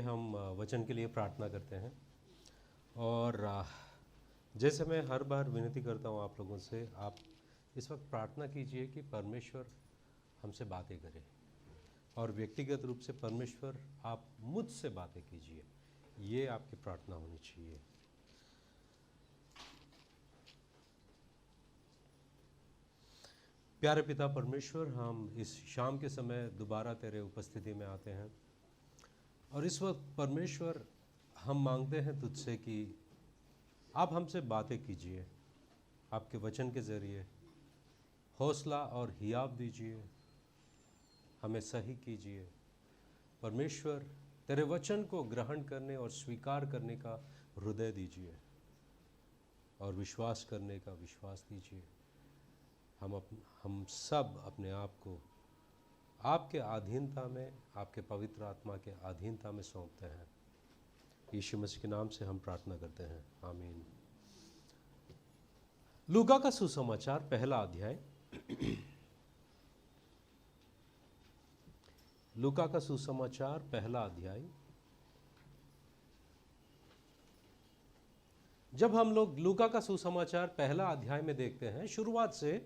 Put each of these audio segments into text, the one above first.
हम वचन के लिए प्रार्थना करते हैं। और जैसे मैं हर बार विनती करता हूँ आप लोगों से, आप इस वक्त प्रार्थना कीजिए कि परमेश्वर हमसे बातें करे, और व्यक्तिगत रूप से परमेश्वर आप मुझसे बातें कीजिए। ये आपकी प्रार्थना होनी चाहिए। प्यारे पिता परमेश्वर, हम इस शाम के समय दोबारा तेरे उपस्थिति में आते हैं, और इस वक्त परमेश्वर हम मांगते हैं तुझसे कि आप हमसे बातें कीजिए। आपके वचन के ज़रिए हौसला और हियाव दीजिए, हमें सही कीजिए। परमेश्वर, तेरे वचन को ग्रहण करने और स्वीकार करने का हृदय दीजिए, और विश्वास करने का विश्वास दीजिए। हम सब अपने आप को आपके अधीनता में, आपके पवित्र आत्मा के अधीनता में सौंपते हैं। यीशु मसीह के नाम से हम प्रार्थना करते हैं, आमीन। लूका का सुसमाचार पहला अध्याय। लूका का सुसमाचार पहला अध्याय। जब हम लोग लूका का सुसमाचार पहला अध्याय में देखते हैं, शुरुआत से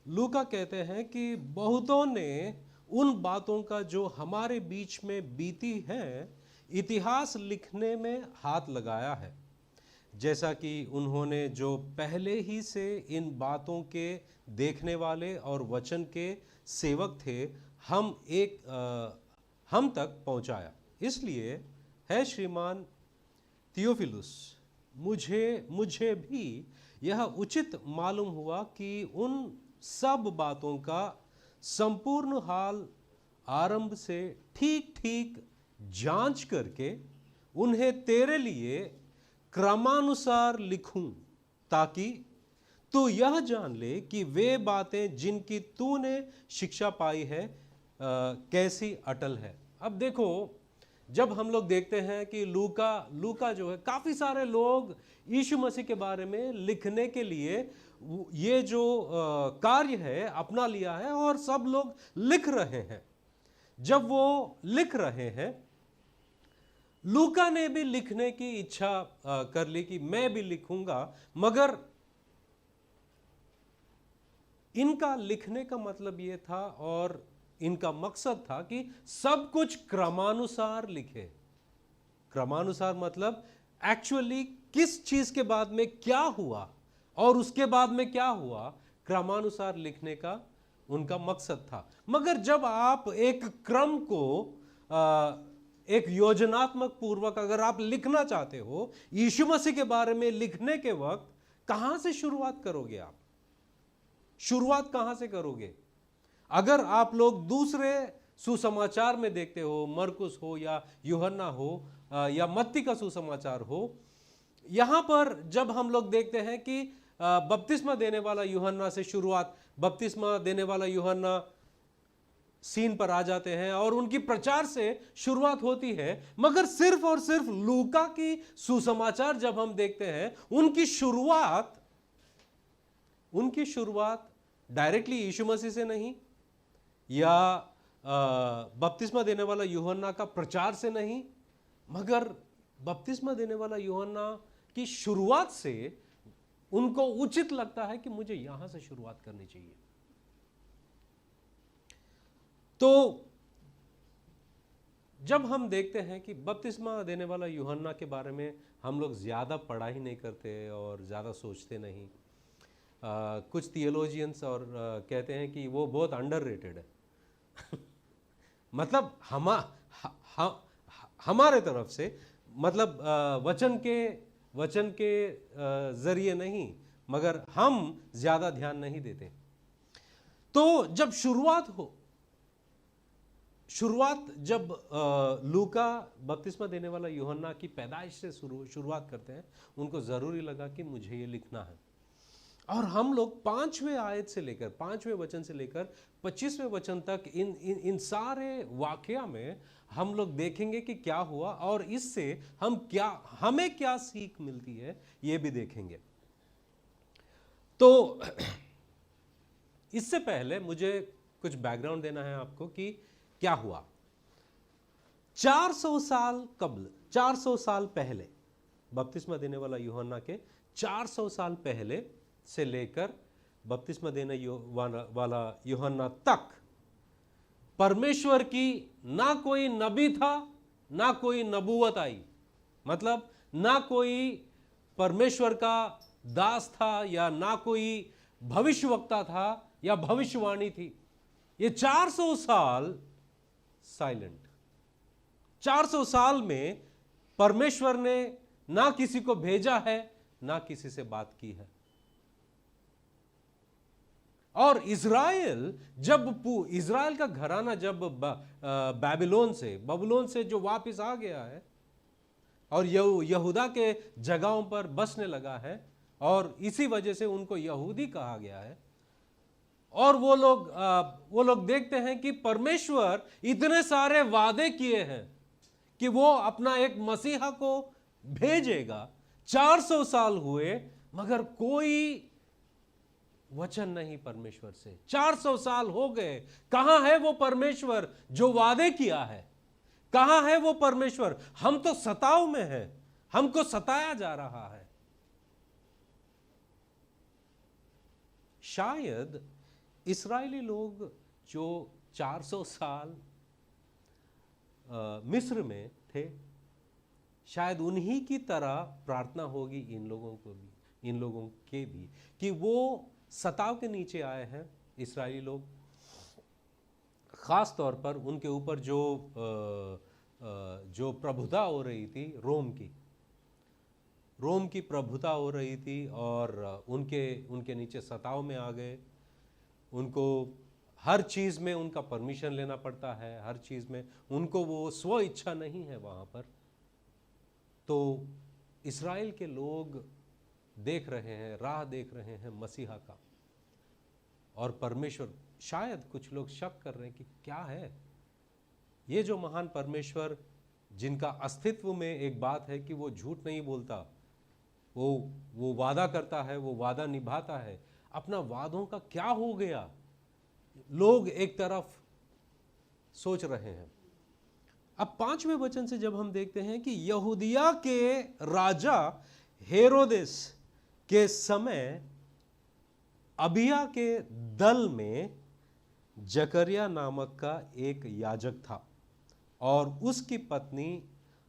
लूका कहते हैं कि बहुतों ने उन बातों का जो हमारे बीच में बीती है इतिहास लिखने में हाथ लगाया है, जैसा कि उन्होंने जो पहले ही से इन बातों के देखने वाले और वचन के सेवक थे हम तक पहुंचाया। इसलिए है श्रीमान थियोफिलुस, मुझे भी यह उचित मालूम हुआ कि उन सब बातों का संपूर्ण हाल आरंभ से ठीक ठीक जांच करके उन्हें तेरे लिए क्रमानुसार लिखूं, ताकि तू यह जान ले कि वे बातें जिनकी तूने शिक्षा पाई है कैसी अटल है। अब देखो, जब हम लोग देखते हैं कि लूका जो है, काफ़ी सारे लोग यीशु मसीह के बारे में लिखने के लिए ये जो कार्य है अपना लिया है, और सब लोग लिख रहे हैं। जब वो लिख रहे हैं, लूका ने भी लिखने की इच्छा कर ली कि मैं भी लिखूंगा, मगर इनका लिखने का मतलब ये था और इनका मकसद था कि सब कुछ क्रमानुसार लिखे। क्रमानुसार मतलब एक्चुअली किस चीज के बाद में क्या हुआ और उसके बाद में क्या हुआ, क्रमानुसार लिखने का उनका मकसद था। मगर जब आप एक क्रम को एक योजनात्मक पूर्वक अगर आप लिखना चाहते हो यीशु मसीह के बारे में लिखने के वक्त, कहां से शुरुआत करोगे? आप शुरुआत कहां से करोगे? अगर आप लोग दूसरे सुसमाचार में देखते हो, मरकुस हो या यूहन्ना हो या मत्ती का सुसमाचार हो, यहां पर जब हम लोग देखते हैं कि बपतिस्मा देने वाला यूहन्ना से शुरुआत, बपतिस्मा देने वाला यूहन्ना सीन पर आ जाते हैं और उनकी प्रचार से शुरुआत होती है। मगर सिर्फ और सिर्फ लूका की सुसमाचार जब हम देखते हैं, उनकी शुरुआत डायरेक्टली यीशु मसीह से नहीं, या बपतिस्मा देने वाला यूहन्ना का प्रचार से नहीं, मगर बपतिस्मा देने वाला यूहन्ना की शुरुआत से उनको उचित लगता है कि मुझे यहां से शुरुआत करनी चाहिए। तो जब हम देखते हैं कि बपतिस्मा देने वाला यूहन्ना के बारे में हम लोग ज़्यादा पढ़ाई नहीं करते और ज़्यादा सोचते नहीं। कुछ थियोलॉजियंस और कहते हैं कि वो बहुत अंडररेटेड है। मतलब हमारे तरफ से, मतलब वचन के ज़रिए नहीं, मगर हम ज़्यादा ध्यान नहीं देते। तो जब जब लूका बपतिस्मा देने वाला यूहन्ना की पैदाइश से शुरुआत करते हैं, उनको ज़रूरी लगा कि मुझे ये लिखना है। और हम लोग 5वें वचन से लेकर 25वें वचन तक इन सारे वाकया में हम लोग देखेंगे कि क्या हुआ और इससे हमें क्या सीख मिलती है, ये भी देखेंगे। तो इससे पहले मुझे कुछ बैकग्राउंड देना है आपको कि क्या हुआ। 400 साल कबल, 400 साल पहले, बपतिस्मा देने वाला यूहन्ना के 400 साल पहले से लेकर बपतिस्मा देने वाला यूहन्ना तक परमेश्वर की ना कोई नबी था, ना कोई नबूवत आई, मतलब ना कोई परमेश्वर का दास था या ना कोई भविष्यवक्ता था या भविष्यवाणी थी। ये 400 साल साइलेंट। 400 साल में परमेश्वर ने ना किसी को भेजा है, ना किसी से बात की है। और इज़राइल इज़राइल का घराना जब बबुलोन से जो वापस आ गया है और यहूदा के जगहों पर बसने लगा है, और इसी वजह से उनको यहूदी कहा गया है। और वो लोग देखते हैं कि परमेश्वर इतने सारे वादे किए हैं कि वो अपना एक मसीहा को भेजेगा। 400 साल हुए मगर कोई वचन नहीं परमेश्वर से। 400 साल हो गए, कहां है वो परमेश्वर जो वादे किया है? कहां है वो परमेश्वर? हम तो सताव में हैं, हमको सताया जा रहा है। शायद इस्राएली लोग जो 400 साल मिस्र में थे, शायद उन्हीं की तरह प्रार्थना होगी इन लोगों के भी कि वो सताव के नीचे आए हैं। इस्राएली लोग खास तौर पर उनके ऊपर जो प्रभुता हो रही थी, रोम की प्रभुता हो रही थी, और उनके नीचे सताव में आ गए। उनको हर चीज़ में उनका परमिशन लेना पड़ता है, हर चीज़ में उनको वो स्व इच्छा नहीं है वहाँ पर। तो इस्राएल के लोग देख रहे हैं, राह देख रहे हैं मसीहा का, और परमेश्वर, शायद कुछ लोग शक कर रहे हैं कि क्या है ये जो महान परमेश्वर जिनका अस्तित्व में एक बात है कि वो झूठ नहीं बोलता, वो वादा करता है, वो वादा निभाता है, अपना वादों का क्या हो गया? लोग एक तरफ सोच रहे हैं। अब 5वें वचन से जब हम देखते हैं कि यहूदिया के राजा हेरोदेस के समय अबिया के दल में जकरिया नामक का एक याजक था, और उसकी पत्नी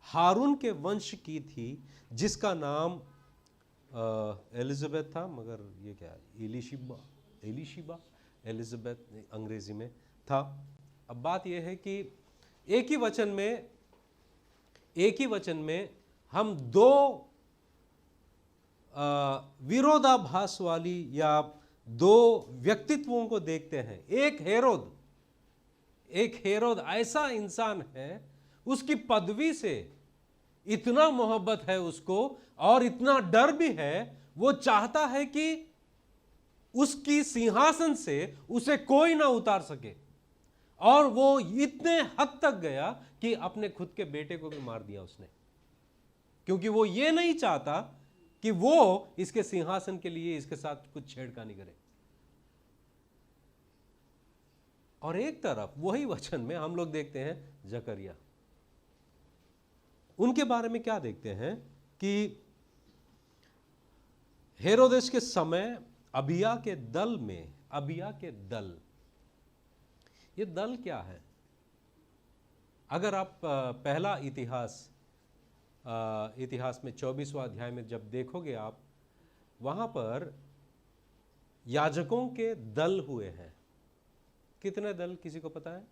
हारून के वंश की थी, जिसका नाम एलिजाबेथ था, मगर ये क्या एलिशिबा एलिजाबेथ अंग्रेजी में था। अब बात यह है कि एक ही वचन में हम दो विरोधाभास वाली या दो व्यक्तित्वों को देखते हैं। एक हेरोद ऐसा इंसान है, उसकी पदवी से इतना मोहब्बत है उसको, और इतना डर भी है, वो चाहता है कि उसकी सिंहासन से उसे कोई ना उतार सके, और वो इतने हद तक गया कि अपने खुद के बेटे को भी मार दिया उसने, क्योंकि वो ये नहीं चाहता कि वो इसके सिंहासन के लिए इसके साथ कुछ छेड़खानी करे। और एक तरफ वही वचन में हम लोग देखते हैं जकरिया। उनके बारे में क्या देखते हैं कि हेरोदेस के समय अबिया के दल, ये दल क्या है? अगर आप पहला इतिहास में 24वां अध्याय में जब देखोगे आप, वहां पर याजकों के दल हुए हैं। कितने दल किसी को पता है?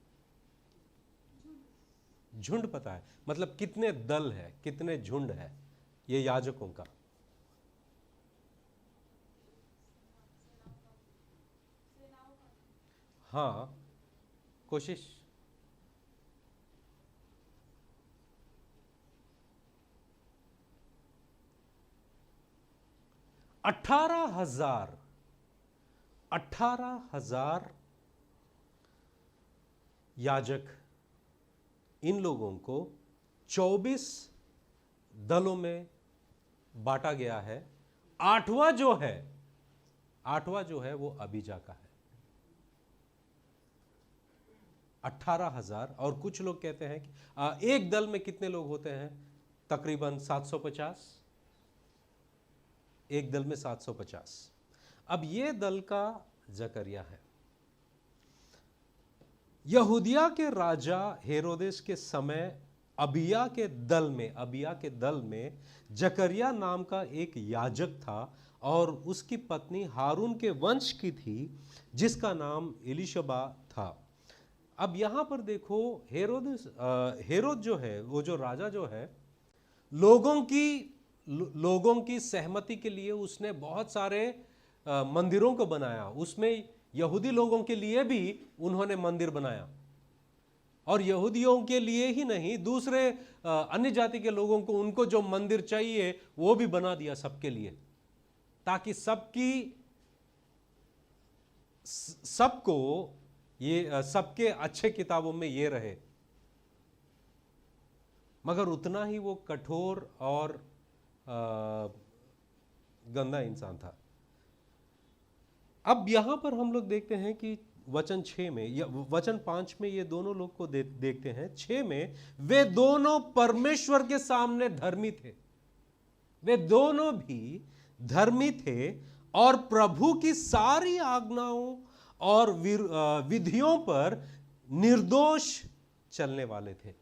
झुंड पता है, मतलब कितने दल है, कितने झुंड है ये याजकों का? हाँ, कोशिश। 18,000 याजक, इन लोगों को 24 दलों में बांटा गया है। आठवां जो है वो अबीजा का है। 18,000, और कुछ लोग कहते हैं कि एक दल में कितने लोग होते हैं, तकरीबन 750, एक दल में 750। अब ये दल का जकरिया है। यहूदिया के राजा हेरोदेस के समय अबिया के दल में जकरिया नाम का एक याजक था, और उसकी पत्नी हारून के वंश की थी, जिसका नाम एलीशबा था। अब यहां पर देखो, हेरोद जो है, वो जो राजा जो है, लोगों की सहमति के लिए उसने बहुत सारे मंदिरों को बनाया। उसमें यहूदी लोगों के लिए भी उन्होंने मंदिर बनाया, और यहूदियों के लिए ही नहीं, दूसरे अन्य जाति के लोगों को, उनको जो मंदिर चाहिए वो भी बना दिया सबके लिए, ताकि सबको ये सबके अच्छे किताबों में ये रहे। मगर उतना ही वो कठोर और गंदा इंसान था। अब यहां पर हम लोग देखते हैं कि वचन 6 में या वचन 5 में ये दोनों लोग को देखते हैं। 6 में वे दोनों परमेश्वर के सामने धर्मी थे, वे दोनों भी धर्मी थे और प्रभु की सारी आज्ञाओं और विधियों पर निर्दोष चलने वाले थे।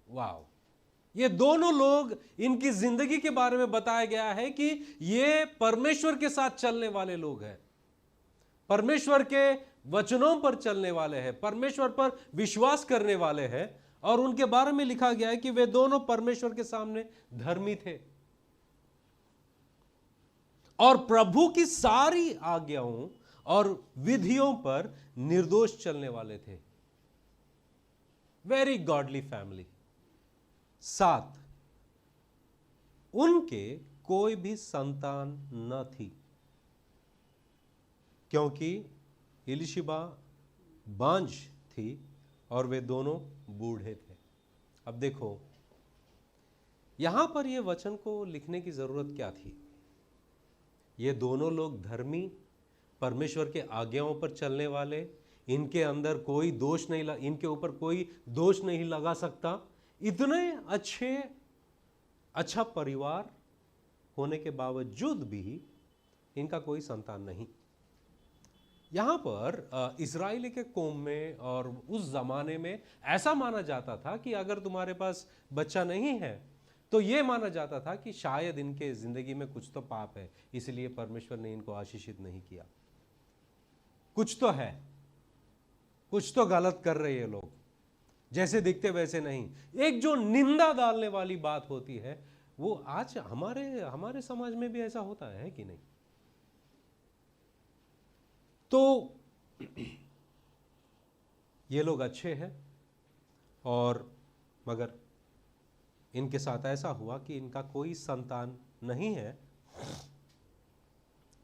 वाव, ये दोनों लोग, इनकी जिंदगी के बारे में बताया गया है कि ये परमेश्वर के साथ चलने वाले लोग हैं, परमेश्वर के वचनों पर चलने वाले हैं, परमेश्वर पर विश्वास करने वाले हैं, और उनके बारे में लिखा गया है कि वे दोनों परमेश्वर के सामने धर्मी थे और प्रभु की सारी आज्ञाओं और विधियों पर निर्दोष चलने वाले थे। Very godly family. 7, उनके कोई भी संतान न थी, क्योंकि एलीशिबा बांझ थी और वे दोनों बूढ़े थे। अब देखो, यहां पर यह वचन को लिखने की जरूरत क्या थी? ये दोनों लोग धर्मी, परमेश्वर के आज्ञाओं पर चलने वाले, इनके अंदर कोई दोष नहीं, इनके ऊपर कोई दोष नहीं लगा सकता, इतने अच्छा परिवार होने के बावजूद भी इनका कोई संतान नहीं। यहां पर इजराइली के कौम में और उस जमाने में ऐसा माना जाता था कि अगर तुम्हारे पास बच्चा नहीं है तो यह माना जाता था कि शायद इनके जिंदगी में कुछ तो पाप है, इसलिए परमेश्वर ने इनको आशीषित नहीं किया। कुछ तो है, कुछ तो गलत कर रहे हैं लोग, जैसे दिखते वैसे नहीं। एक जो निंदा डालने वाली बात होती है, वो आज हमारे समाज में भी ऐसा होता है कि नहीं? तो ये लोग अच्छे हैं, और मगर इनके साथ ऐसा हुआ कि इनका कोई संतान नहीं है,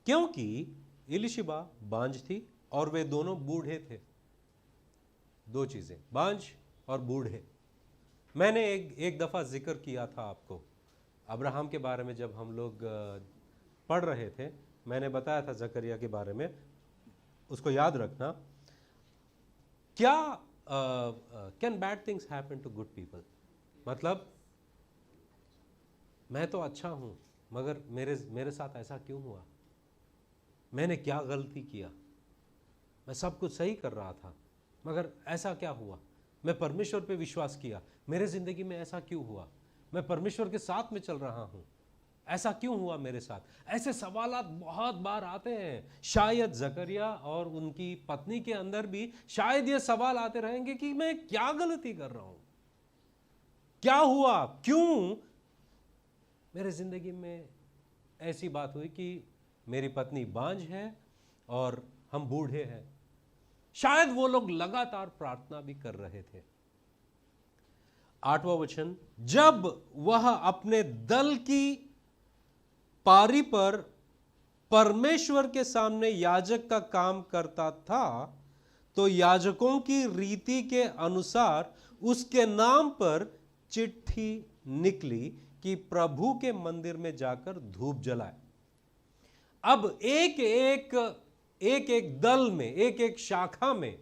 क्योंकि एलीशिबा बांझ थी और वे दोनों बूढ़े थे। दो चीजें, बांझ और बूढ़े। मैंने एक दफा जिक्र किया था आपको अब्राहम के बारे में, जब हम लोग पढ़ रहे थे, मैंने बताया था जकरिया के बारे में, उसको याद रखना। क्या can bad things happen to good people? मतलब मैं तो अच्छा हूं, मगर मेरे साथ ऐसा क्यों हुआ? मैंने क्या गलती किया? मैं सब कुछ सही कर रहा था, मगर ऐसा क्या हुआ? मैं परमेश्वर पे विश्वास किया, मेरे जिंदगी में ऐसा क्यों हुआ? मैं परमेश्वर के साथ में चल रहा हूं, ऐसा क्यों हुआ मेरे साथ? ऐसे सवालात बहुत बार आते हैं। शायद जकरिया और उनकी पत्नी के अंदर भी शायद ये सवाल आते रहेंगे कि मैं क्या गलती कर रहा हूं, क्या हुआ, क्यों मेरे जिंदगी में ऐसी बात हुई कि मेरी पत्नी बांझ है और हम बूढ़े हैं। शायद वो लोग लगातार प्रार्थना भी कर रहे थे। 8वां वचन, जब वह अपने दल की पारी पर परमेश्वर के सामने याजक का काम करता था, तो याजकों की रीति के अनुसार उसके नाम पर चिट्ठी निकली कि प्रभु के मंदिर में जाकर धूप जलाए। अब एक एक दल में, एक एक शाखा में,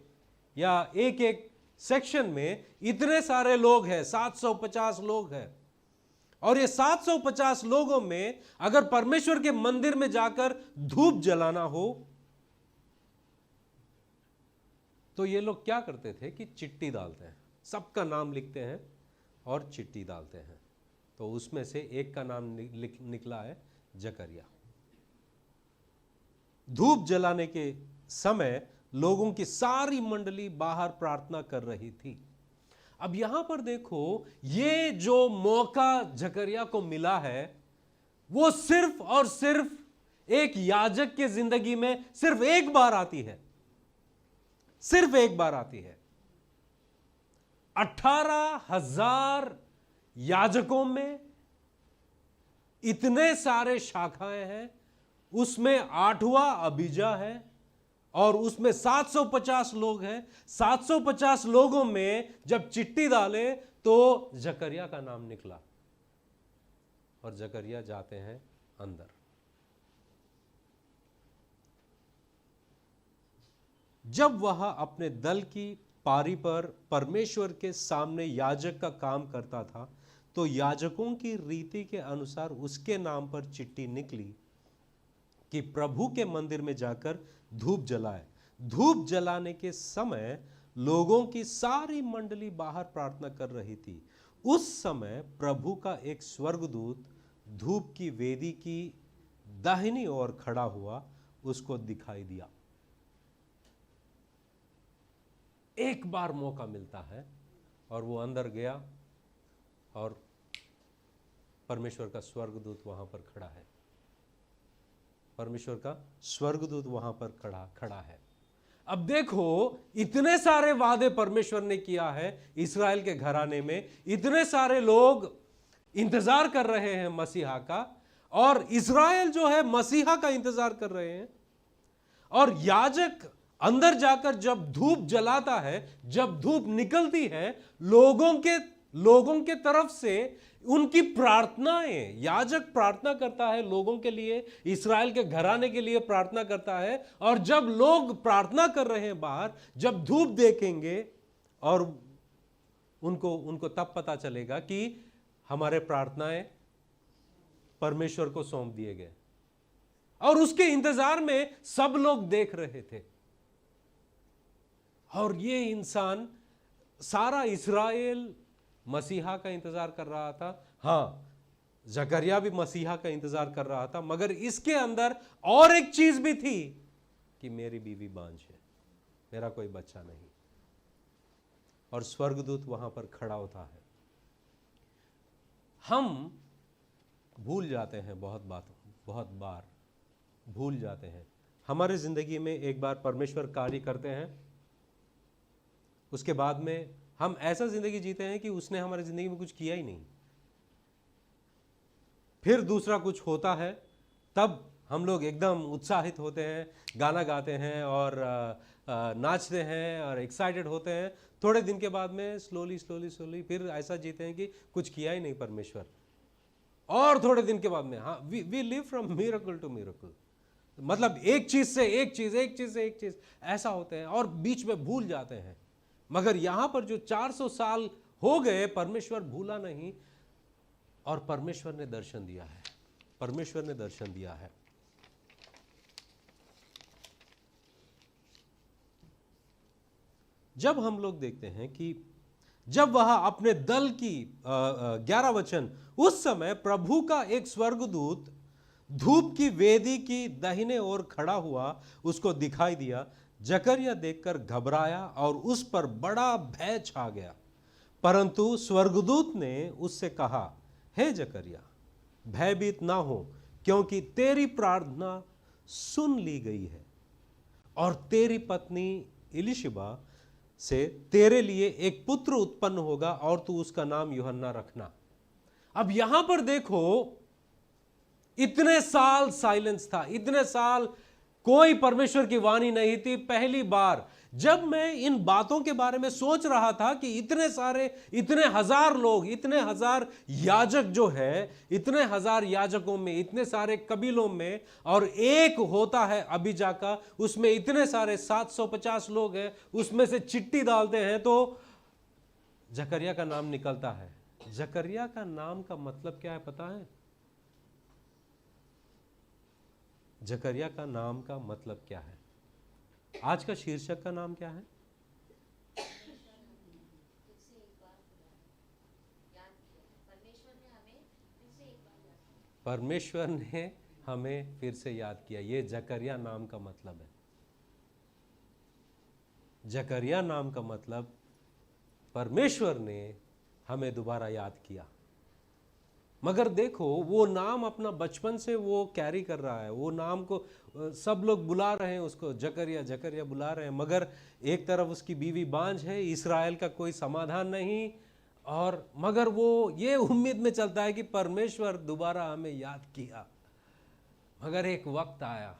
या एक एक सेक्शन में इतने सारे लोग हैं, 750 लोग हैं, और ये 750 लोगों में अगर परमेश्वर के मंदिर में जाकर धूप जलाना हो तो ये लोग क्या करते थे कि चिट्ठी डालते हैं, सबका नाम लिखते हैं और चिट्ठी डालते हैं। तो उसमें से एक का नाम निकला है जकरिया। धूप जलाने के समय लोगों की सारी मंडली बाहर प्रार्थना कर रही थी। अब यहां पर देखो, ये जो मौका जकरिया को मिला है वो सिर्फ और सिर्फ एक याजक के जिंदगी में सिर्फ एक बार आती है, सिर्फ एक बार आती है। 18,000 याजकों में इतने सारे शाखाएं हैं, उसमें 8वां अबीजा है और उसमें 750 लोग हैं। 750 लोगों में जब चिट्ठी डाले तो जकरिया का नाम निकला और जकरिया जाते हैं अंदर। जब वह अपने दल की पारी पर परमेश्वर के सामने याजक का काम करता था तो याजकों की रीति के अनुसार उसके नाम पर चिट्ठी निकली कि प्रभु के मंदिर में जाकर धूप जलाए। धूप जलाने के समय लोगों की सारी मंडली बाहर प्रार्थना कर रही थी। उस समय प्रभु का एक स्वर्गदूत धूप की वेदी की दाहिनी ओर खड़ा हुआ उसको दिखाई दिया। एक बार मौका मिलता है और वो अंदर गया और परमेश्वर का स्वर्गदूत वहां पर खड़ा है। परमेश्वर का स्वर्गदूत वहां पर खड़ा है। अब देखो, इतने सारे वादे परमेश्वर ने किया है इस्राएल के घराने में, इतने सारे लोग इंतजार कर रहे हैं मसीहा का, और इस्राएल जो है मसीहा का इंतजार कर रहे हैं। और याजक अंदर जाकर जब धूप जलाता है, जब धूप निकलती है, लोगों के तरफ से उनकी प्रार्थनाएं, याजक प्रार्थना करता है लोगों के लिए, इस्राएल के घराने के लिए प्रार्थना करता है। और जब लोग प्रार्थना कर रहे हैं बाहर, जब धूप देखेंगे और उनको तब पता चलेगा कि हमारे प्रार्थनाएं परमेश्वर को सौंप दिए गए। और उसके इंतजार में सब लोग देख रहे थे। और ये इंसान, सारा इस्राएल मसीहा का इंतजार कर रहा था। हां, जकरिया भी मसीहा का इंतजार कर रहा था, मगर इसके अंदर और एक चीज भी थी कि मेरी बीवी बांझ है, मेरा कोई बच्चा नहीं। और स्वर्गदूत वहां पर खड़ा होता है। हम भूल जाते हैं, बहुत बार भूल जाते हैं। हमारे जिंदगी में एक बार परमेश्वर कार्य करते हैं, उसके बाद में हम ऐसा जिंदगी जीते हैं कि उसने हमारी जिंदगी में कुछ किया ही नहीं। फिर दूसरा कुछ होता है, तब हम लोग एकदम उत्साहित होते हैं, गाना गाते हैं और नाचते हैं और एक्साइटेड होते हैं। थोड़े दिन के बाद में स्लोली फिर ऐसा जीते हैं कि कुछ किया ही नहीं परमेश्वर। और थोड़े दिन के बाद में we live from miracle to miracle, मतलब एक चीज से एक चीज ऐसा होते हैं और बीच में भूल जाते हैं। मगर यहां पर जो 400 साल हो गए, परमेश्वर भूला नहीं और परमेश्वर ने दर्शन दिया है। परमेश्वर ने दर्शन दिया है। जब हम लोग देखते हैं कि जब वह अपने दल की 11 वचन, उस समय प्रभु का एक स्वर्गदूत धूप की वेदी की दाहिने ओर खड़ा हुआ उसको दिखाई दिया। जकरिया देखकर घबराया और उस पर बड़ा भय छा गया। परंतु स्वर्गदूत ने उससे कहा, हे जकरिया, भयभीत ना हो, क्योंकि तेरी प्रार्थना सुन ली गई है और तेरी पत्नी इलिशिबा से तेरे लिए एक पुत्र उत्पन्न होगा और तू उसका नाम यूहन्ना रखना। अब यहां पर देखो, इतने साल साइलेंस था, इतने साल कोई परमेश्वर की वाणी नहीं थी। पहली बार जब मैं इन बातों के बारे में सोच रहा था कि इतने सारे, इतने हजार लोग, इतने हजार याजक जो है, इतने हजार याजकों में, इतने सारे कबीलों में, और एक होता है अबीजा का, उसमें इतने सारे 750 लोग हैं, उसमें से चिट्ठी डालते हैं तो जकरिया का नाम निकलता है। जकरिया का नाम का मतलब क्या है पता है? जकरिया का नाम का मतलब क्या है? आज का शीर्षक का नाम क्या है? परमेश्वर ने हमें फिर से याद किया। ये जकरिया नाम का मतलब है। जकरिया नाम का मतलब परमेश्वर ने हमें दोबारा याद किया। मगर देखो, वो नाम अपना बचपन से वो कैरी कर रहा है। वो नाम को सब लोग बुला रहे हैं, उसको जकरिया जकरिया बुला रहे हैं, मगर एक तरफ उसकी बीवी बांझ है, इस्राएल का कोई समाधान नहीं, और मगर वो ये उम्मीद में चलता है कि परमेश्वर दोबारा हमें याद किया। मगर एक वक्त आया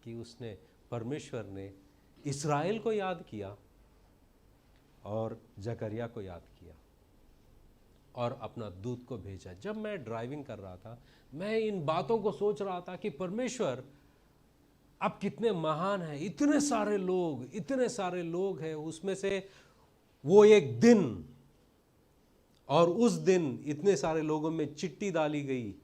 कि उसने, परमेश्वर ने इस्राएल को याद किया और जकरिया को याद किया और अपना दूत को भेजा। जब मैं ड्राइविंग कर रहा था, मैं इन बातों को सोच रहा था कि परमेश्वर अब कितने महान है। इतने सारे लोग हैं, उसमें से वो एक दिन, और उस दिन इतने सारे लोगों में चिट्ठी डाली गई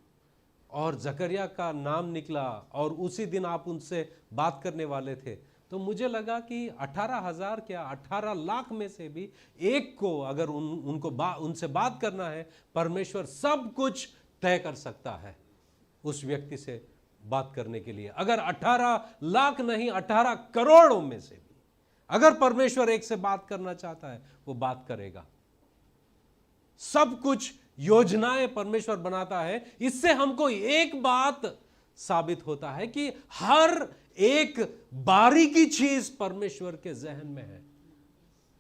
और जकरिया का नाम निकला, और उसी दिन आप उनसे बात करने वाले थे। तो मुझे लगा कि 18,000 क्या 18 लाख में से भी एक को अगर उनसे बात करना है, परमेश्वर सब कुछ तय कर सकता है उस व्यक्ति से बात करने के लिए। अगर 18 लाख नहीं, 18 करोड़ों में से भी अगर परमेश्वर एक से बात करना चाहता है, वो बात करेगा। सब कुछ योजनाएं परमेश्वर बनाता है। इससे हमको एक बात साबित होता है कि हर एक बारीकी चीज परमेश्वर के जहन में है।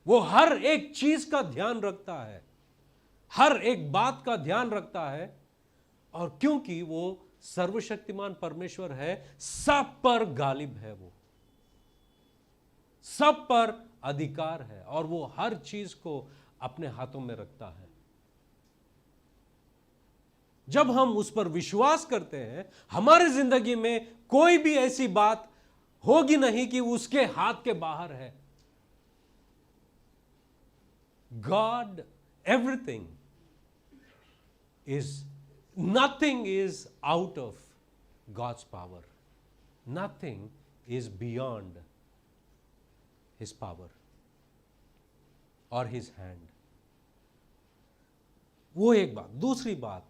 वो हर एक चीज का ध्यान रखता है, हर एक बात का ध्यान रखता है। और क्योंकि वो सर्वशक्तिमान परमेश्वर है, सब पर गालिब है, वो सब पर अधिकार है, और वो हर चीज को अपने हाथों में रखता है। जब हम उस पर विश्वास करते हैं, हमारी जिंदगी में कोई भी ऐसी बात होगी नहीं कि उसके हाथ के बाहर है। God, everything is, nothing is out of God's power. Nothing is beyond His power or His hand. वो एक बात। दूसरी बात,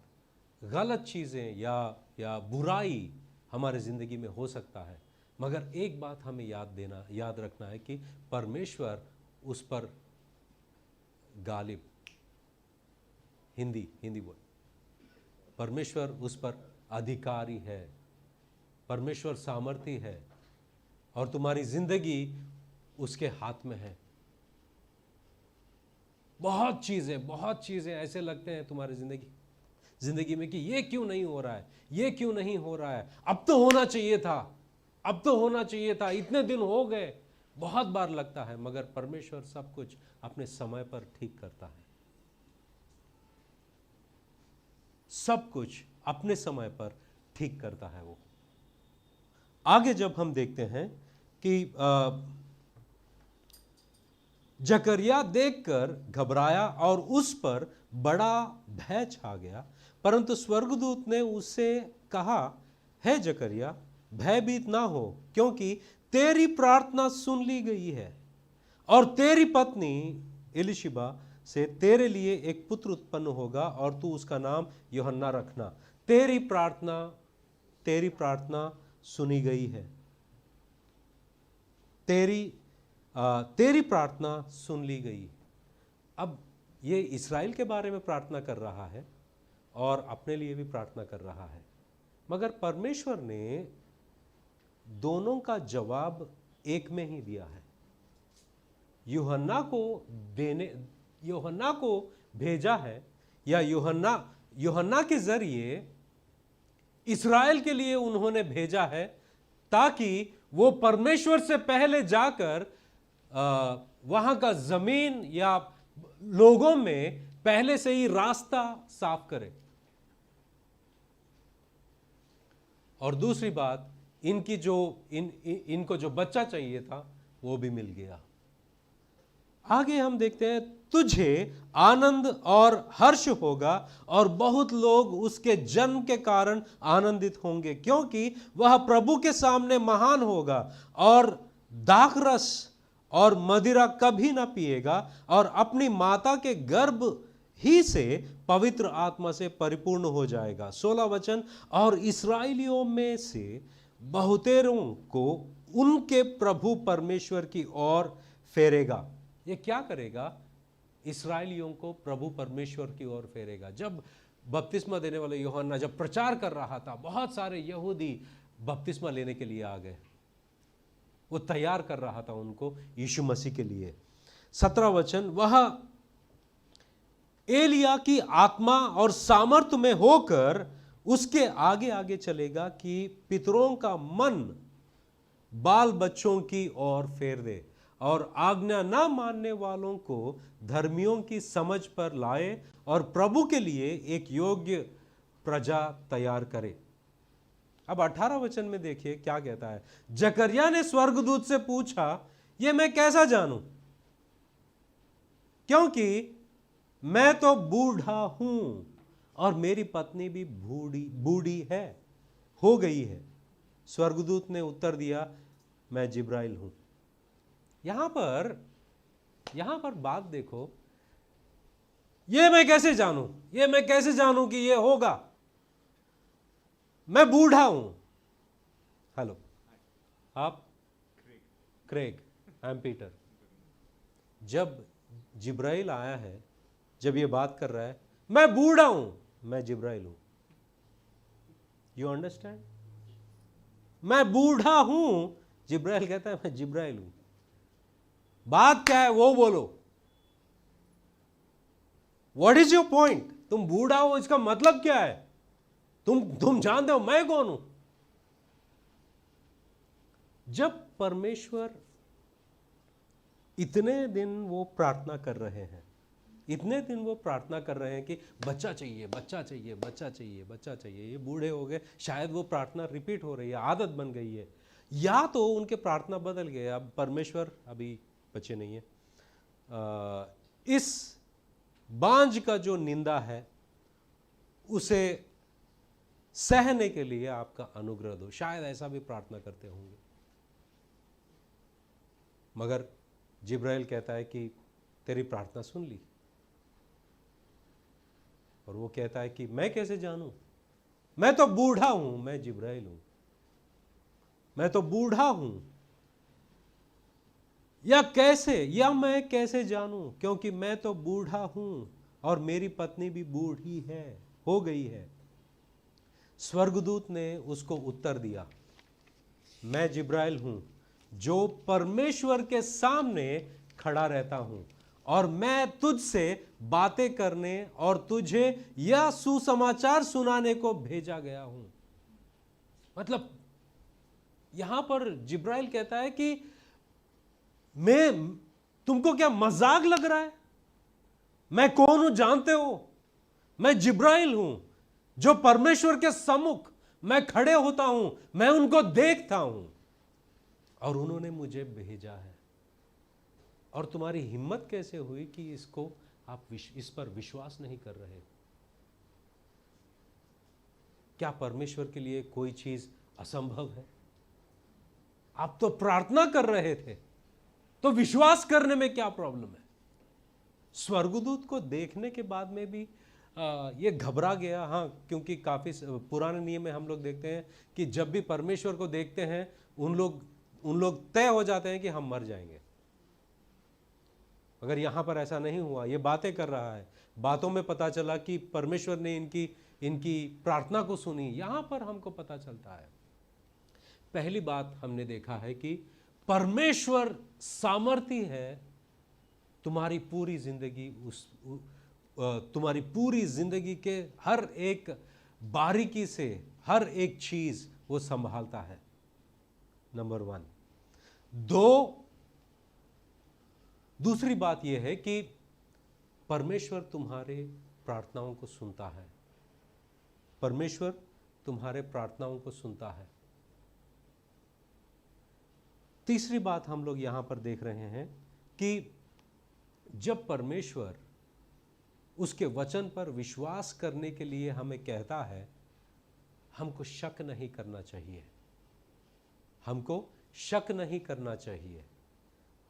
गलत चीजें या बुराई हमारे जिंदगी में हो सकता है, मगर एक बात हमें याद रखना है कि परमेश्वर उस पर गालिब, हिंदी बोल, परमेश्वर उस पर अधिकारी है, परमेश्वर सामर्थी है, और तुम्हारी जिंदगी उसके हाथ में है। बहुत चीजें ऐसे लगते हैं तुम्हारी जिंदगी में कि ये क्यों नहीं हो रहा है, ये क्यों नहीं हो रहा है, अब तो होना चाहिए था, इतने दिन हो गए। बहुत बार लगता है, मगर परमेश्वर सब कुछ अपने समय पर ठीक करता है। सब कुछ अपने समय पर ठीक करता है वो। आगे जब हम देखते हैं कि जकरिया देखकर घबराया और उस पर बड़ा भय छा गया, परंतु स्वर्गदूत ने उससे कहा, है जकरिया, भयभीत ना हो, क्योंकि तेरी प्रार्थना सुन ली गई है, और तेरी पत्नी एलिशिबा से तेरे लिए एक पुत्र उत्पन्न होगा, और तू उसका नाम यूहन्ना रखना। तेरी प्रार्थना सुनी गई है। तेरी प्रार्थना सुन ली गई। अब ये इस्राएल के बारे में प्रार्थना कर रहा है और अपने लिए भी प्रार्थना कर रहा है, मगर परमेश्वर ने दोनों का जवाब एक में ही दिया है। यूहन्ना को भेजा है, या यूहन्ना के जरिए इस्राएल के लिए उन्होंने भेजा है, ताकि वो परमेश्वर से पहले जाकर वहां का जमीन या लोगों में पहले से ही रास्ता साफ करे। और दूसरी बात, इनकी जो इनको जो बच्चा चाहिए था वो भी मिल गया। आगे हम देखते हैं, तुझे आनंद और हर्ष होगा और बहुत लोग उसके जन्म के कारण आनंदित होंगे, क्योंकि वह प्रभु के सामने महान होगा और दाखरस और मदिरा कभी ना पिएगा और अपनी माता के गर्भ ही से पवित्र आत्मा से परिपूर्ण हो जाएगा। 16 वचन, और इस्राएलियों में से बहुतेरों को उनके प्रभु परमेश्वर की ओर फेरेगा। ये क्या करेगा? इस्राएलियों को प्रभु परमेश्वर की ओर फेरेगा। जब बपतिस्मा देने वाले यूहन्ना जब प्रचार कर रहा था, बहुत सारे यहूदी बपतिस्मा लेने के लिए आ गए। वो तैयार कर रहा था उनको यीशु मसीह के लिए। 17 वचन, वह एलिया की आत्मा और सामर्थ में होकर उसके आगे आगे चलेगा कि पितरों का मन बाल बच्चों की ओर फेर दे और आज्ञा ना मानने वालों को धर्मियों की समझ पर लाए और प्रभु के लिए एक योग्य प्रजा तैयार करे। अब 18 वचन में देखिए क्या कहता है। जकरिया ने स्वर्गदूत से पूछा, ये मैं कैसा जानूं, क्योंकि मैं तो बूढ़ा हूं और मेरी पत्नी भी बूढ़ी है, हो गई है। स्वर्गदूत ने उत्तर दिया, मैं जिब्राइल हूं। यहां पर बात देखो, ये मैं कैसे जानूं कि ये होगा? मैं बूढ़ा हूं। हेलो, आप? क्रेग। I am Peter. जब जिब्राइल आया है, जब ये बात कर रहा है, मैं बूढ़ा हूं, मैं जिब्राइल हूं। You understand? मैं बूढ़ा हूं, जिब्राइल कहता है मैं जिब्राइल हूं। बात क्या है वो बोलो। What is your point? तुम बूढ़ा हो, इसका मतलब क्या है? तुम जानते हो मैं कौन हूं? जब परमेश्वर इतने दिन वो प्रार्थना कर रहे हैं, इतने दिन वो प्रार्थना कर रहे हैं कि बच्चा चाहिए, बच्चा चाहिए, बच्चा चाहिए, बच्चा चाहिए। ये बूढ़े हो गए, शायद वो प्रार्थना रिपीट हो रही है, आदत बन गई है, या तो उनके प्रार्थना बदल गए, अब परमेश्वर अभी बच्चे नहीं है। इस बांझ का जो निंदा है उसे सहने के लिए आपका अनुग्रह दो। शायद ऐसा भी प्रार्थना करते होंगे। मगर जिब्राइल कहता है कि तेरी प्रार्थना सुन ली। और वो कहता है कि मैं कैसे जानूं? मैं तो बूढ़ा हूं, मैं जिब्राइल हूं। मैं तो बूढ़ा हूं, या मैं कैसे जानूं? क्योंकि मैं तो बूढ़ा हूं और मेरी पत्नी भी बूढ़ी है, हो गई है। स्वर्गदूत ने उसको उत्तर दिया, मैं जिब्राइल हूं, जो परमेश्वर के सामने खड़ा रहता हूं, और मैं तुझसे बातें करने और तुझे यह सुसमाचार सुनाने को भेजा गया हूं। मतलब यहां पर जिब्राइल कहता है कि तुमको क्या मजाक लग रहा है? मैं कौन हूं जानते हो? मैं जिब्राइल हूं, जो परमेश्वर के सम्मुख मैं खड़े होता हूं, मैं उनको देखता हूं और उन्होंने मुझे भेजा है। और तुम्हारी हिम्मत कैसे हुई कि इसको आप इस पर विश्वास नहीं कर रहे? क्या परमेश्वर के लिए कोई चीज असंभव है? आप तो प्रार्थना कर रहे थे, तो विश्वास करने में क्या प्रॉब्लम है? स्वर्गदूत को देखने के बाद में भी ये घबरा गया। हाँ, क्योंकि काफी पुराने नियम में हम लोग देखते हैं कि जब भी परमेश्वर को देखते हैं उन लोग तय हो जाते हैं कि हम मर जाएंगे। अगर यहां पर ऐसा नहीं हुआ, ये बातें कर रहा है, बातों में पता चला कि परमेश्वर ने इनकी प्रार्थना को सुनी। यहां पर हमको पता चलता है, पहली बात हमने देखा है कि परमेश्वर सामर्थी है तुम्हारी पूरी जिंदगी के हर एक बारीकी से हर एक चीज वो संभालता है। नंबर 1। 2, दूसरी बात यह है कि परमेश्वर तुम्हारे प्रार्थनाओं को सुनता है। परमेश्वर तुम्हारे प्रार्थनाओं को सुनता है। तीसरी बात हम लोग यहां पर देख रहे हैं कि जब परमेश्वर उसके वचन पर विश्वास करने के लिए हमें कहता है, हमको शक नहीं करना चाहिए। हमको शक नहीं करना चाहिए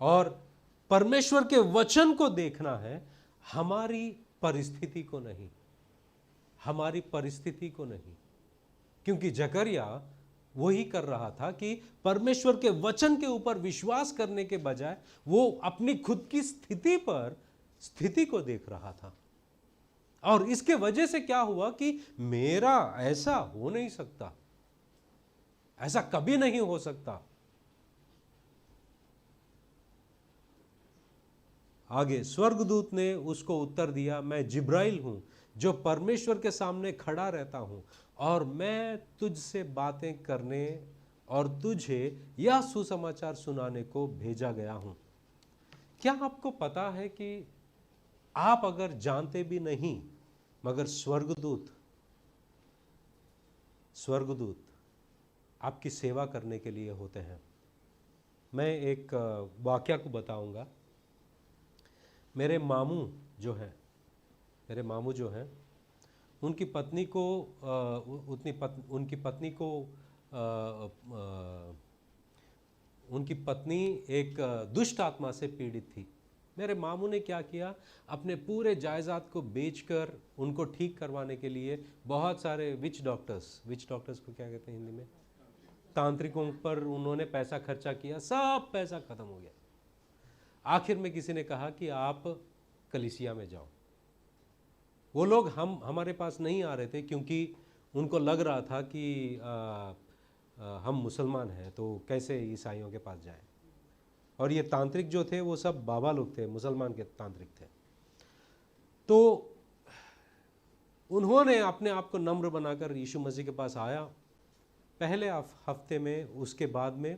और परमेश्वर के वचन को देखना है, हमारी परिस्थिति को नहीं, हमारी परिस्थिति को नहीं। क्योंकि जकरिया वही कर रहा था कि परमेश्वर के वचन के ऊपर विश्वास करने के बजाय वो अपनी खुद की स्थिति को देख रहा था। और इसके वजह से क्या हुआ कि मेरा ऐसा हो नहीं सकता, ऐसा कभी नहीं हो सकता। आगे स्वर्गदूत ने उसको उत्तर दिया, मैं जिब्राइल हूं जो परमेश्वर के सामने खड़ा रहता हूं और मैं तुझसे बातें करने और तुझे यह सुसमाचार सुनाने को भेजा गया हूं। क्या आपको पता है कि आप अगर जानते भी नहीं, मगर स्वर्गदूत आपकी सेवा करने के लिए होते हैं। मैं एक वाकया को बताऊंगा। मेरे मामू जो हैं उनकी पत्नी एक दुष्ट आत्मा से पीड़ित थी। मेरे मामू ने क्या किया, अपने पूरे जायदाद को बेचकर उनको ठीक करवाने के लिए बहुत सारे विच डॉक्टर्स को क्या कहते हैं हिंदी में, तांत्रिकों पर उन्होंने पैसा खर्चा किया। सब पैसा खत्म हो गया। आखिर में किसी ने कहा कि आप कलीसिया में जाओ। वो लोग हमारे पास नहीं आ रहे थे क्योंकि उनको लग रहा था कि हम मुसलमान हैं तो कैसे ईसाइयों के पास जाएं। और ये तांत्रिक जो थे वो सब बाबा लोग थे, मुसलमान के तांत्रिक थे। तो उन्होंने अपने आप को नम्र बनाकर यीशु मसीह के पास आया पहले हफ्ते में। उसके बाद में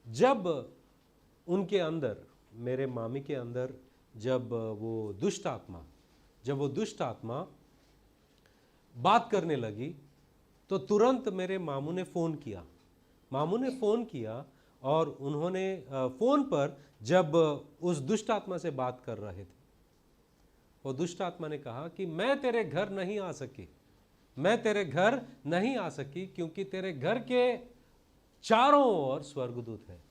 जब उनके अंदर, मेरे मामी के अंदर जब वो दुष्ट आत्मा बात करने लगी तो तुरंत मेरे मामू ने फ़ोन किया और उन्होंने फ़ोन पर जब उस दुष्ट आत्मा से बात कर रहे थे, वो दुष्ट आत्मा ने कहा कि मैं तेरे घर नहीं आ सकी क्योंकि तेरे घर के चारों ओर स्वर्गदूत हैं,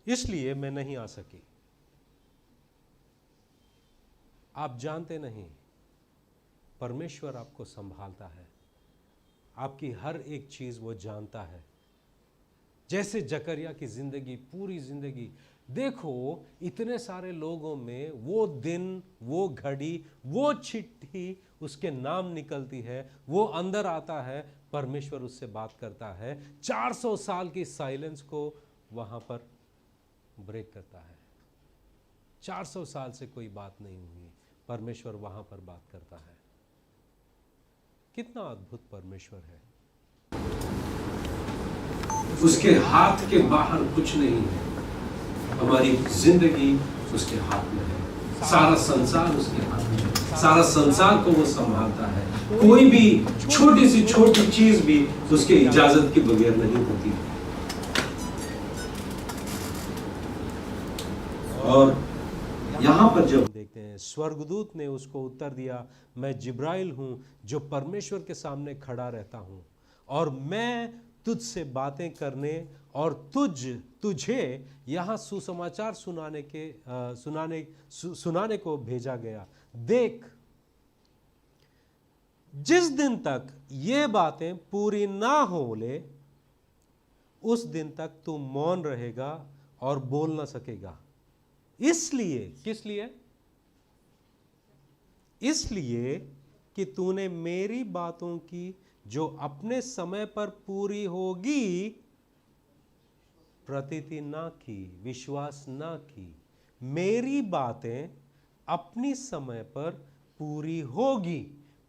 इसलिए मैं नहीं आ सकी। आप जानते नहीं, परमेश्वर आपको संभालता है, आपकी हर एक चीज वो जानता है। जैसे जकरिया की जिंदगी, पूरी जिंदगी देखो, इतने सारे लोगों में वो दिन, वो घड़ी, वो चिट्ठी उसके नाम निकलती है, वो अंदर आता है, परमेश्वर उससे बात करता है, 400 साल की साइलेंस को वहां पर ब्रेक करता है। 400 साल से कोई बात नहीं हुई, परमेश्वर वहां पर बात करता है। कितना अद्भुत परमेश्वर है। उसके हाथ के बाहर कुछ नहीं है। हमारी जिंदगी उसके हाथ में है, सारा संसार उसके हाथ में है, सारा संसार को वो संभालता है। कोई भी छोटी सी छोटी चीज भी उसके इजाजत के बगैर नहीं होती। और यहां पर जब देखते हैं, स्वर्गदूत ने उसको उत्तर दिया, मैं जिब्राइल हूं जो परमेश्वर के सामने खड़ा रहता हूं और मैं तुझसे बातें करने और तुझे यहां सुसमाचार सुनाने को भेजा गया। देख, जिस दिन तक ये बातें पूरी ना हो ले, उस दिन तक तू मौन रहेगा और बोल ना सकेगा। इसलिए, किस लिए? इसलिए कि तूने मेरी बातों की जो अपने समय पर पूरी होगी प्रतीति ना की, विश्वास ना की। मेरी बातें अपनी समय पर पूरी होगी।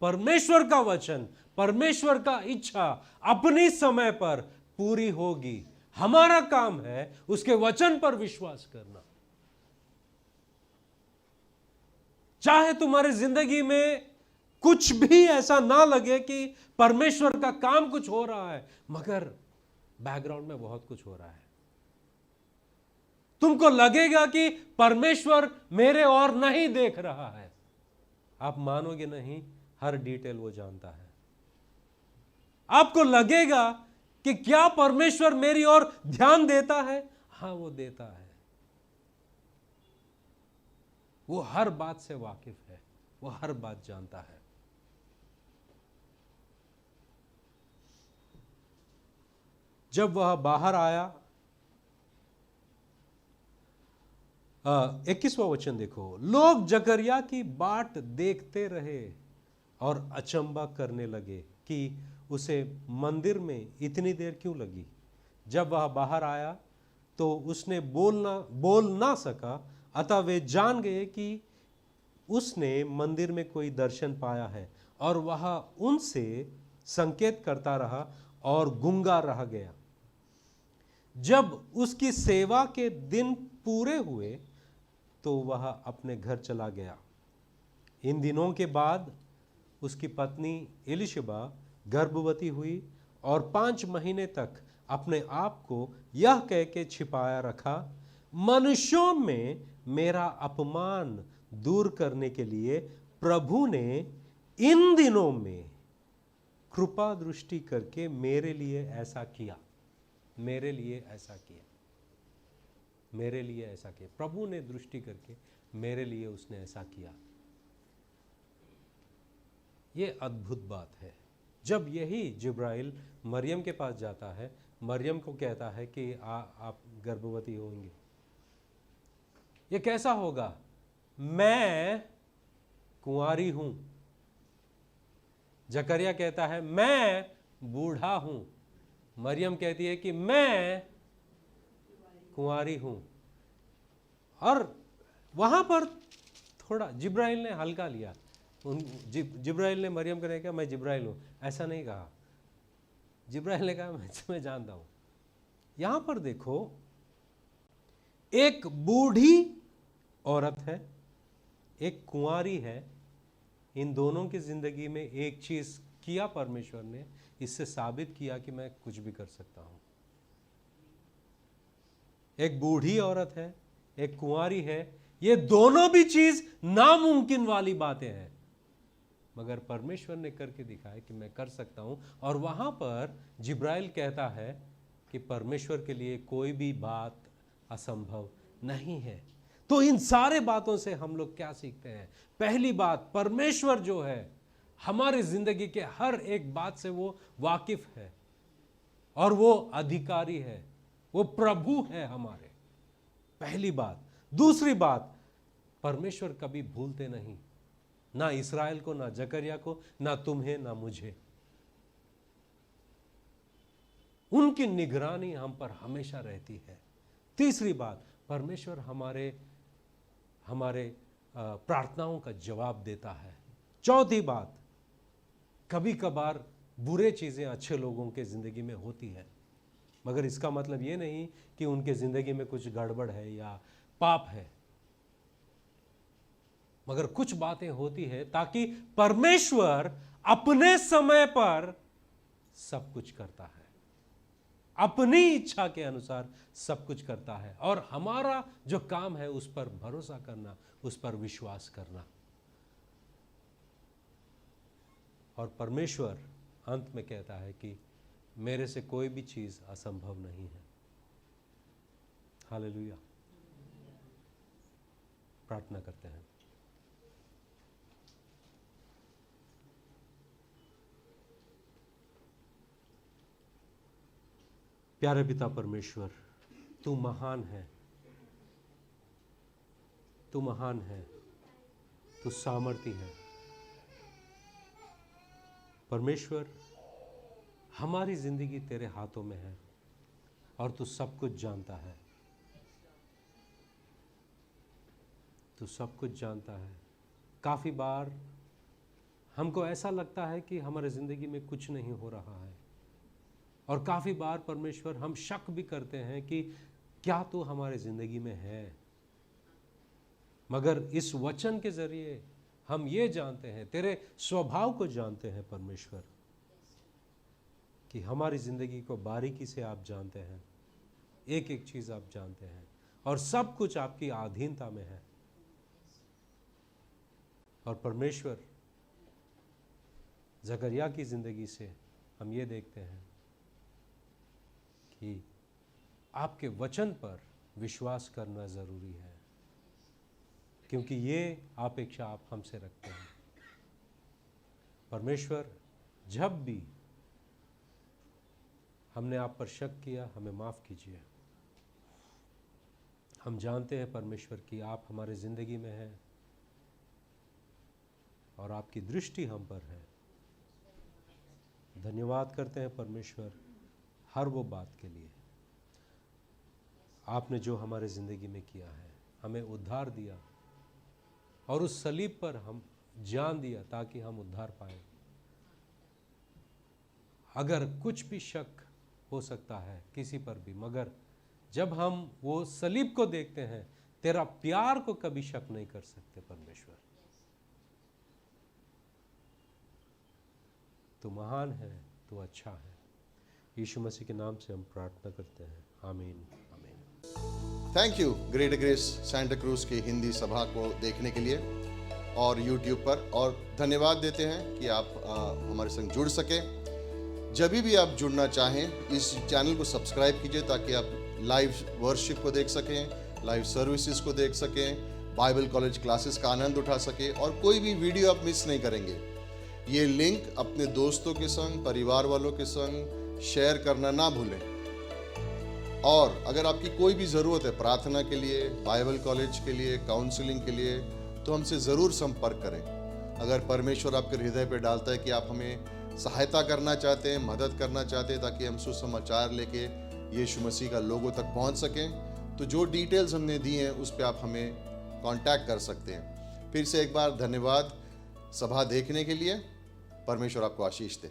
परमेश्वर का वचन, परमेश्वर का इच्छा अपनी समय पर पूरी होगी। हमारा काम है उसके वचन पर विश्वास करना। चाहे तुम्हारी जिंदगी में कुछ भी ऐसा ना लगे कि परमेश्वर का काम कुछ हो रहा है, मगर बैकग्राउंड में बहुत कुछ हो रहा है। तुमको लगेगा कि परमेश्वर मेरे और नहीं देख रहा है, आप मानोगे नहीं, हर डिटेल वो जानता है। आपको लगेगा कि क्या परमेश्वर मेरी ओर ध्यान देता है? हां, वो देता है। वो हर बात से वाकिफ है, वो हर बात जानता है। जब वह बाहर आया, 21वां वचन देखो, लोग जकरिया की बाट देखते रहे और अचंबा करने लगे कि उसे मंदिर में इतनी देर क्यों लगी। जब वह बाहर आया तो उसने बोल ना सका, अतः वे जान गए कि उसने मंदिर में कोई दर्शन पाया है, और वह उनसे संकेत करता रहा और गूंगा रह गया। जब उसकी सेवा के दिन पूरे हुए तो वह अपने घर चला गया। इन दिनों के बाद उसकी पत्नी एलिशबा गर्भवती हुई और 5 महीने तक अपने आप को यह कह के छिपाया रखा, मनुष्यों में मेरा अपमान दूर करने के लिए प्रभु ने इन दिनों में कृपा दृष्टि करके मेरे लिए ऐसा किया। मेरे लिए ऐसा किया, मेरे लिए ऐसा किया। प्रभु ने दृष्टि करके मेरे लिए उसने ऐसा किया। ये अद्भुत बात है। जब यही जिब्राइल मरियम के पास जाता है, मरियम को कहता है कि आप गर्भवती होंगे। ये कैसा होगा? मैं कुंवारी हूं। जकरिया कहता है मैं बूढ़ा हूं। मरियम कहती है कि मैं कुंवारी हूं। और वहां पर थोड़ा जिब्राइल ने हल्का लिया। जिब्राइल ने मरियम को नहीं कहा मैं जिब्राइल हूं, ऐसा नहीं कहा। जिब्राइल ने कहा मैं जानता हूं। यहां पर देखो, एक बूढ़ी औरत है, एक कुंवारी है। इन दोनों की जिंदगी में एक चीज किया परमेश्वर ने, इससे साबित किया कि मैं कुछ भी कर सकता हूं। एक बूढ़ी औरत है, एक कुंवारी है। ये दोनों भी चीज नामुमकिन वाली बातें हैं, मगर परमेश्वर ने करके दिखाया कि मैं कर सकता हूं। और वहां पर जिब्राइल कहता है कि परमेश्वर के लिए कोई भी बात असंभव नहीं है। तो इन सारे बातों से हम लोग क्या सीखते हैं? पहली बात, परमेश्वर जो है हमारी जिंदगी के हर एक बात से वो वाकिफ है और वो अधिकारी है, वो प्रभु है हमारे। पहली बात। दूसरी बात, परमेश्वर कभी भूलते नहीं, ना इस्राएल को, ना जकरिया को, ना तुम्हें, ना मुझे। उनकी निगरानी हम पर हमेशा रहती है। तीसरी बात, परमेश्वर हमारे प्रार्थनाओं का जवाब देता है। चौथी बात, कभी कभार बुरे चीजें अच्छे लोगों के जिंदगी में होती है, मगर इसका मतलब ये नहीं कि उनके जिंदगी में कुछ गड़बड़ है या पाप है। मगर कुछ बातें होती है ताकि परमेश्वर अपने समय पर सब कुछ करता है, अपनी इच्छा के अनुसार सब कुछ करता है। और हमारा जो काम है उस पर भरोसा करना, उस पर विश्वास करना। और परमेश्वर अंत में कहता है कि मेरे से कोई भी चीज असंभव नहीं है। हालेलुया। प्रार्थना करते हैं। प्यारे पिता परमेश्वर, तू महान है, तू महान है, तू सामर्थी है। परमेश्वर, हमारी जिंदगी तेरे हाथों में है और तू सब कुछ जानता है। तू सब कुछ जानता है। काफ़ी बार हमको ऐसा लगता है कि हमारे ज़िंदगी में कुछ नहीं हो रहा है और काफ़ी बार परमेश्वर हम शक भी करते हैं कि क्या तो हमारे ज़िंदगी में है, मगर इस वचन के ज़रिए हम ये जानते हैं, तेरे स्वभाव को जानते हैं परमेश्वर, कि हमारी ज़िंदगी को बारीकी से आप जानते हैं, एक एक चीज़ आप जानते हैं और सब कुछ आपकी अधीनता में है। और परमेश्वर जकरिया की ज़िंदगी से हम ये देखते हैं कि आपके वचन पर विश्वास करना ज़रूरी है, क्योंकि ये अपेक्षा आप हमसे रखते हैं। परमेश्वर, जब भी हमने आप पर शक किया, हमें माफ़ कीजिए। हम जानते हैं परमेश्वर कि आप हमारे ज़िंदगी में हैं और आपकी दृष्टि हम पर है। धन्यवाद करते हैं परमेश्वर हर वो बात के लिए, आपने जो हमारे ज़िंदगी में किया है, हमें उद्धार दिया और उस सलीब पर हम जान दिया ताकि हम उद्धार पाए। अगर कुछ भी शक हो सकता है किसी पर भी, मगर जब हम वो सलीब को देखते हैं, तेरा प्यार को कभी शक नहीं कर सकते परमेश्वर। तू महान है, तू अच्छा है। यीशु मसीह के नाम से हम प्रार्थना करते हैं, आमीन आमीन। Thank you great grace Santa cruise की हिंदी सभा को देखने के लिए और यूट्यूब पर, और धन्यवाद देते हैं कि आप हमारे संग जुड़ सके। जब भी आप जुड़ना चाहें, इस चैनल को सब्सक्राइब कीजिए ताकि आप लाइव वर्शिप को देख सकें, लाइव सर्विसेज को देख सकें, बाइबल कॉलेज क्लासेस का आनंद उठा सकें और कोई भी वीडियो आप मिस नहीं करेंगे। ये लिंक अपने दोस्तों के संग, परिवार वालों के संग शेयर करना ना भूलें। और अगर आपकी कोई भी ज़रूरत है प्रार्थना के लिए, बाइबल कॉलेज के लिए, काउंसलिंग के लिए, तो हमसे ज़रूर संपर्क करें। अगर परमेश्वर आपके हृदय पर डालता है कि आप हमें सहायता करना चाहते हैं, मदद करना चाहते हैं ताकि हम सुसमाचार लेके यीशु मसीह का लोगों तक पहुंच सकें, तो जो डिटेल्स हमने दी हैं उस पर आप हमें कांटेक्ट कर सकते हैं। फिर से एक बार धन्यवाद सभा देखने के लिए। परमेश्वर आपको आशीष दे।